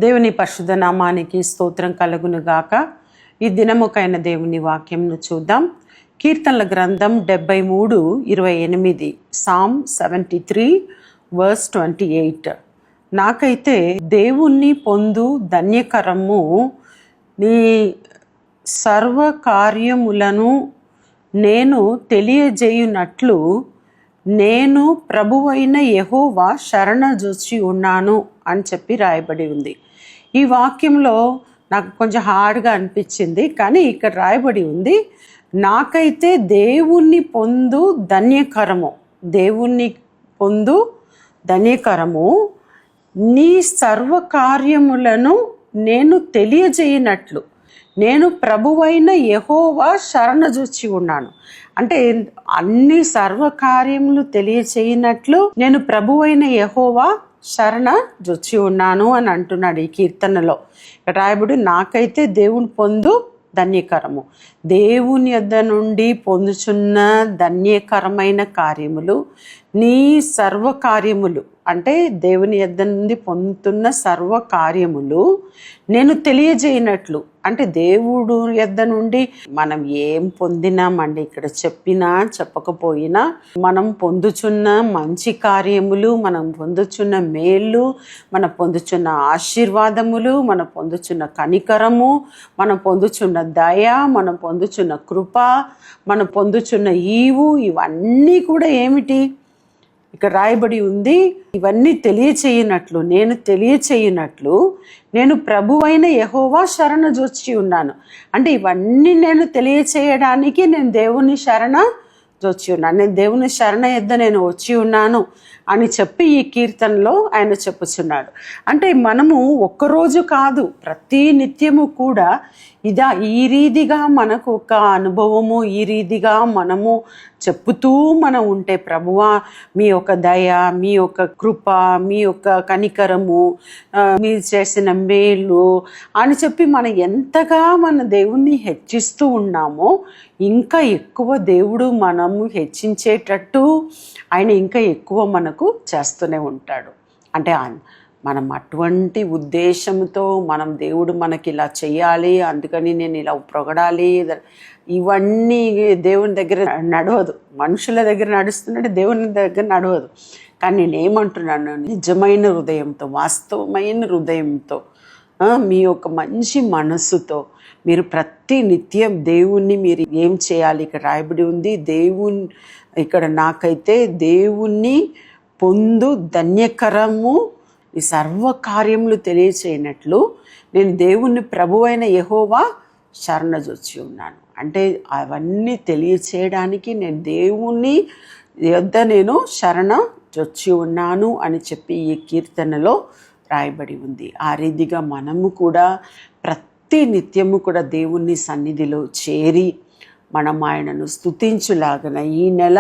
దేవుని పరిశుద్ధ నామానికి స్తోత్రం కలుగునుగాక. ఈ దినముకైన దేవుని వాక్యంను చూద్దాం. కీర్తనల గ్రంథం 73:28, Psalm 73:28. నాకైతే దేవుణ్ణి పొందు ధన్యకరము, నీ సర్వకార్యములను నేను తెలియజేయునట్లు నేను ప్రభువైన యెహోవా శరణజొచ్చి ఉన్నాను అని చెప్పి రాయబడి ఉంది. ఈ వాక్యంలో నాకు కొంచెం హార్డ్గా అనిపించింది, కానీ ఇక్కడ రాయబడి ఉంది, నాకైతే దేవుణ్ణి పొందు ధన్యకరము, దేవుణ్ణి పొందు ధన్యకరము, నీ సర్వకార్యములను నేను తెలియజేయనట్లు నేను ప్రభువైన యెహోవా శరణజొచ్చి ఉన్నాను. అంటే అన్ని సర్వకార్యములు తెలియచేయనట్లు నేను ప్రభువైన యెహోవా శరణజొచ్చి ఉన్నాను అని అంటున్నాడు ఈ కీర్తనలో. రాయబడి నాకైతే దేవుని పొందు ధన్యకరము, దేవుని యొద్ద నుండి పొందుచున్న ధన్యకరమైన కార్యములు, నీ సర్వకార్యములు అంటే దేవుని యొద్ద నుండి పొందుతున్న సర్వకార్యములు నేను తెలియజేయనట్లు. అంటే దేవుడు యొద్ద నుండి మనం ఏం పొందినామండి, ఇక్కడ చెప్పినా చెప్పకపోయినా మనం పొందుచున్న మంచి కార్యములు, మనం పొందుచున్న మేలు, మనం పొందుచున్న ఆశీర్వాదములు, మనం పొందుచున్న కనికరము, మనం పొందుచున్న దయ, మనం పొందుచున్న కృప, మనం పొందుచున్న ఈవు, ఇవన్నీ కూడా ఏమిటి ఇక్కడ రాయబడి ఉంది, ఇవన్నీ తెలియచేయనట్లు నేను తెలియచేయనట్లు నేను ప్రభువైన యెహోవా శరణజొచ్చి ఉన్నాను. అంటే ఇవన్నీ నేను తెలియచేయడానికి నేను దేవుని శరణజొచ్చి ఉన్నాను, నేను దేవుని శరణ యొద్ద నేను వచ్చి ఉన్నాను అని చెప్పి ఈ కీర్తనలో ఆయన చెప్పుచున్నాడు. అంటే మనము ఒక్కరోజు కాదు, ప్రతి నిత్యము కూడా ఈ రీతిగా మనకు ఒక అనుభవము, ఈ రీతిగా మనము చెప్పుతూ మనం ఉంటే, ప్రభువా మీ యొక్క దయ, మీ యొక్క కృప, మీ యొక్క కనికరము, మీరు చేసిన మేలు అని చెప్పి మనం ఎంతగా మన దేవుణ్ణి హెచ్చిస్తూ ఉన్నామో ఇంకా ఎక్కువ దేవుడు మనము హెచ్చించేటట్టు ఆయన ఇంకా ఎక్కువ మనకు చేస్తూనే ఉంటాడు. అంటే మనం అటువంటి ఉద్దేశంతో మనం దేవుడు మనకి ఇలా చేయాలి, అందుకని నేను ఇలా పొగడాలి, ఇవన్నీ దేవుని దగ్గర నడవదు. మనుషుల దగ్గర నడుస్తున్నట్టు దేవుని దగ్గర నడవదు. కానీ నేనేమంటున్నాను, నిజమైన హృదయంతో, వాస్తవమైన హృదయంతో, మీ యొక్క మంచి మనస్సుతో మీరు ప్రతి నిత్యం దేవుణ్ణి మీరు ఏం చేయాలి. ఇక్కడ రాయబడి ఉంది, ఇక్కడ నాకైతే దేవుణ్ణి పొందు ధన్యకరము, ఈ సర్వకార్యములు తెలియచేయనట్లు నేను దేవుణ్ణి ప్రభువైన యెహోవా శరణజొచ్చి ఉన్నాను. అంటే అవన్నీ తెలియచేయడానికి నేను దేవుణ్ణి యొద్ద నేను శరణజొచ్చి ఉన్నాను అని చెప్పి ఈ కీర్తనలో రాయబడి ఉంది. ఆ రీతిగా మనము కూడా ప్రతి నిత్యము కూడా దేవుని సన్నిధిలో చేరి మనం ఆయనను స్తుతించులాగన ఈ నెల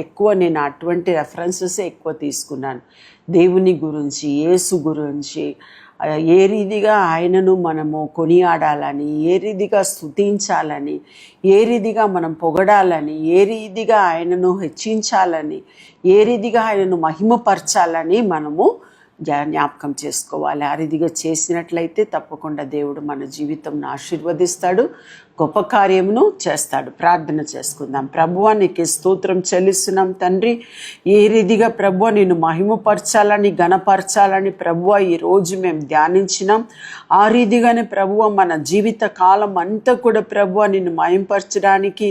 ఎక్కువ నేను అటువంటి రెఫరెన్సెస్ ఎక్కువ తీసుకున్నాను. దేవుని గురించి, యేసు గురించి, ఏ రీతిగా ఆయనను మనము కొనియాడాలని, ఏ రీతిగా స్తుతించాలని, ఏ రీతిగా మనం పొగడాలని, ఏ రీతిగా ఆయనను హెచ్చించాలని, ఏ రీతిగా ఆయనను మహిమపరచాలని మనము జ్ఞాపకం చేసుకోవాలి. ఆ రీతిగా చేసినట్లయితే తప్పకుండా దేవుడు మన జీవితంను ఆశీర్వదిస్తాడు, గొప్ప కార్యమును చేస్తాడు. ప్రార్థన చేసుకుందాం. ప్రభువా నీకు స్తోత్రం చెల్లిస్తున్నాం తండ్రి. ఏ రీతిగా ప్రభువా నిన్ను మహిమపరచాలని, ఘనపరచాలని ప్రభువా ఈరోజు మేము ధ్యానించినాం. ఆ రీతిగానే ప్రభువా మన జీవిత కాలం అంతా కూడా ప్రభువా నిన్ను మహిమపరచడానికి,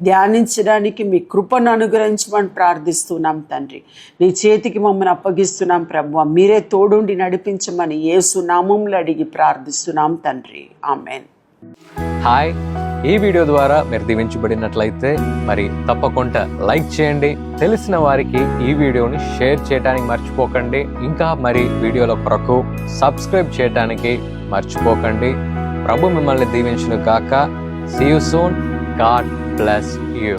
ధ్యానించడానికి మీ కృపను అనుగ్రహించమని ప్రార్థిస్తున్నాం తండ్రి. నీ చేతికి మమ్మల్ని అప్పగిస్తున్నాం ప్రభువా, మీరే తోడుండి నడిపించమని యేసు నామములో అడిగి ప్రార్థిస్తున్నాం తండ్రి. ఆమేన్. హాయ్, ఈ వీడియో ద్వారా మీరు దీవించబడినట్లయితే మరి తప్పకుండా లైక్ చేయండి, తెలిసిన వారికి ఈ వీడియోని షేర్ చేయడానికి మర్చిపోకండి. ఇంకా మరి వీడియోల కొరకు సబ్స్క్రైబ్ చేయడానికి మర్చిపోకండి. ప్రభు మిమ్మల్ని దీవించును గాక. See you soon. God bless you.